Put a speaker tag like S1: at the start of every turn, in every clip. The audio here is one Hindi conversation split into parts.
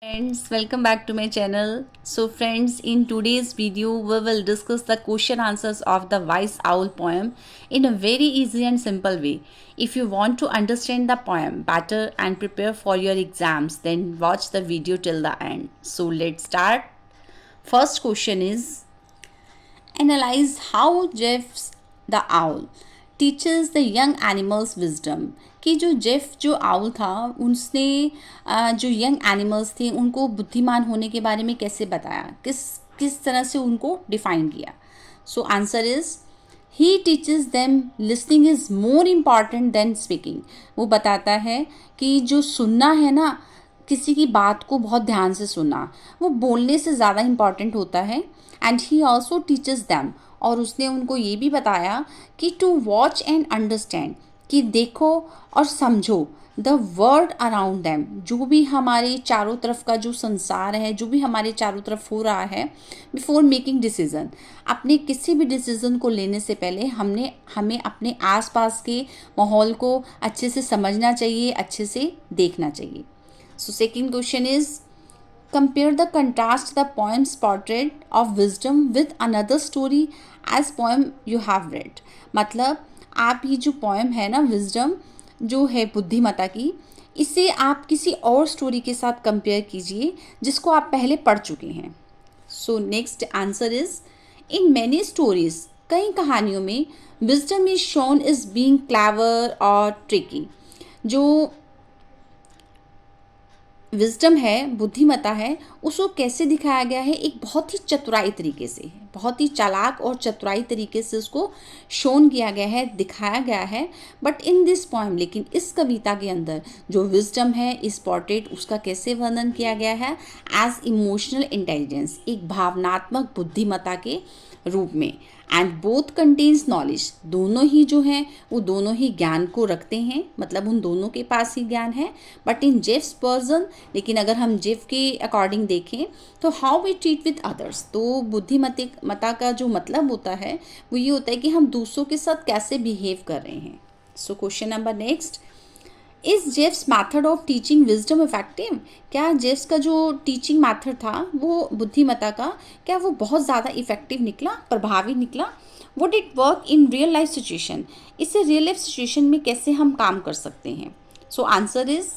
S1: Friends, welcome back to my channel. So friends, in today's video we will discuss the question answers of the Wise Owl poem in a very easy and simple way. If you want to understand the poem better and prepare for your exams, then watch the video till the end. So let's start. First question is, analyze how Jeff's the owl teaches the young animals wisdom. कि जो जेफ जो आउल था उसने जो यंग एनिमल्स थे उनको बुद्धिमान होने के बारे में कैसे बताया, किस किस तरह से उनको डिफाइन किया. सो answer is he teaches them listening is more important than speaking. वो बताता है कि जो सुनना है ना, किसी की बात को बहुत ध्यान से सुनना, वो बोलने से ज़्यादा इम्पॉर्टेंट होता है. And he also teaches them, और उसने उनको ये भी बताया कि टू वॉच एंड अंडरस्टैंड, कि देखो और समझो द वर्ल्ड अराउंड दैम, जो भी हमारे चारों तरफ का जो संसार है, जो भी हमारे चारों तरफ हो रहा है, बिफोर मेकिंग डिसीजन. अपने किसी भी डिसीजन को लेने से पहले हमें अपने आसपास के माहौल को अच्छे से समझना चाहिए, अच्छे से देखना चाहिए. So second question is, compare the contrast the poem's portrait of wisdom with another story as poem you have read. मतलब आप ये जो पोएम है ना, विजडम जो है बुद्धिमता की, इसे आप किसी और स्टोरी के साथ कंपेयर कीजिए जिसको आप पहले पढ़ चुके हैं. So next answer is, in many stories, कई कहानियों में wisdom is shown is being clever और ट्रिकी. जो विजडम है, बुद्धिमता है, उसको कैसे दिखाया गया है, एक बहुत ही चतुराई तरीके से, बहुत ही चालाक और चतुराई तरीके से उसको शोन किया गया है, दिखाया गया है. बट इन दिस पोएम, लेकिन इस कविता के अंदर जो विजडम है, इस पोर्ट्रेट उसका कैसे वर्णन किया गया है, एज इमोशनल इंटेलिजेंस, एक भावनात्मक बुद्धिमता के रूप में. एंड बोथ कंटेन्स नॉलेज, दोनों ही जो हैं वो दोनों ही ज्ञान को रखते हैं, मतलब उन दोनों के पास ही ज्ञान है. बट इन जेफ्स पर्सन, लेकिन अगर हम जेफ के अकॉर्डिंग देखें तो how we treat with others, तो बुद्धिमता का जो मतलब होता है वो ये होता है कि हम दूसरों के साथ कैसे बिहेव कर रहे हैं. So question number next, is Jeff's method of teaching wisdom effective. क्या जेफ्स का जो टीचिंग मैथड था वो बुद्धिमता का, क्या वो बहुत ज़्यादा इफेक्टिव निकला, प्रभावी निकला. Would it work in real life situation, इससे रियल लाइफ सिचुएशन में कैसे हम काम कर सकते हैं. So answer is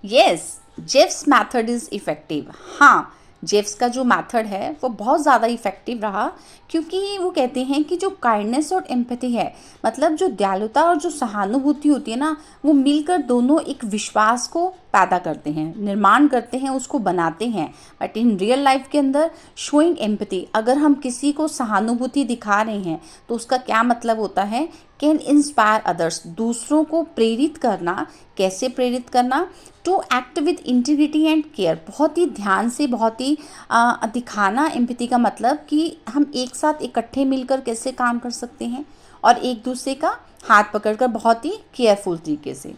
S1: yes, Jeff's method is effective. हाँ, जेफ्स का जो मैथड है वो बहुत ज़्यादा इफेक्टिव रहा, क्योंकि वो कहते हैं कि जो काइंडनेस और एम्पैथी है, मतलब जो दयालुता और जो सहानुभूति होती है ना, वो मिलकर दोनों एक विश्वास को पैदा करते हैं, निर्माण करते हैं, उसको बनाते हैं. बट इन रियल लाइफ के अंदर शोइंग एम्पैथी, अगर हम किसी को सहानुभूति दिखा रहे हैं तो उसका क्या मतलब होता है, कैन इंस्पायर अदर्स, दूसरों को प्रेरित करना. कैसे प्रेरित करना, to act with integrity and care, बहुत ही ध्यान से, बहुत ही दिखाना. एम्पैथी का मतलब कि हम एक साथ इकट्ठे मिलकर कैसे काम कर सकते हैं और एक दूसरे का हाथ पकड़कर बहुत ही केयरफुल तरीके से.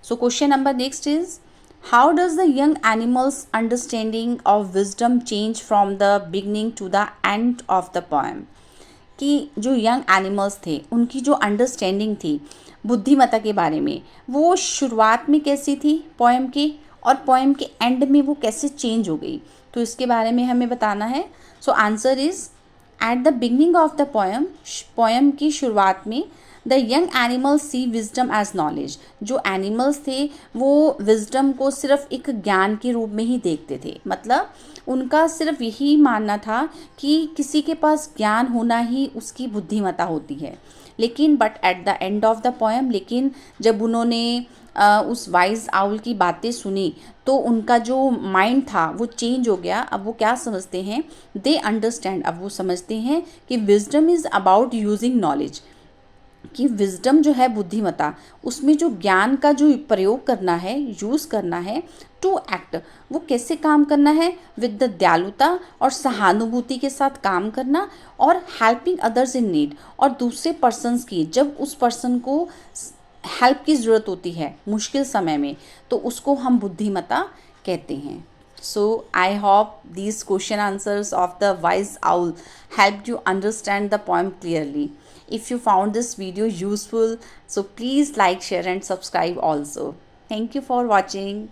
S1: So question number next is, how does the young animals understanding of wisdom change from the beginning to the end of the poem. कि जो यंग एनिमल्स थे उनकी जो अंडरस्टैंडिंग थी बुद्धिमता के बारे में, वो शुरुआत में कैसी थी पोएम के, और पोएम के एंड में वो कैसे चेंज हो गई, तो इसके बारे में हमें बताना है. So answer is, at the beginning of the poem, poem की शुरुआत में, the young animals see wisdom as knowledge, जो एनिमल्स थे वो विजडम को सिर्फ एक ज्ञान के रूप में ही देखते थे. मतलब उनका सिर्फ यही मानना था कि किसी के पास ज्ञान होना ही उसकी बुद्धिमता होती है. लेकिन but at the end of the poem, लेकिन जब उन्होंने उस वाइज आउल की बातें सुनी तो उनका जो माइंड था वो चेंज हो गया. अब वो क्या समझते हैं, दे अंडरस्टैंड, अब वो समझते हैं कि wisdom is about using knowledge, कि विजडम जो है बुद्धिमता, उसमें जो ज्ञान का जो प्रयोग करना है, यूज़ करना है, टू एक्ट, वो कैसे काम करना है, विद द दयालुता और सहानुभूति के साथ काम करना, और हेल्पिंग अदर्स इन नीड, और दूसरे पर्सन्स की, जब उस पर्सन को हेल्प की ज़रूरत होती है मुश्किल समय में, तो उसको हम बुद्धिमता कहते हैं. So I hope these question answers of the wise owl helped you understand the poem clearly. If you found this video useful, so please like, share and subscribe also. Thank you for watching.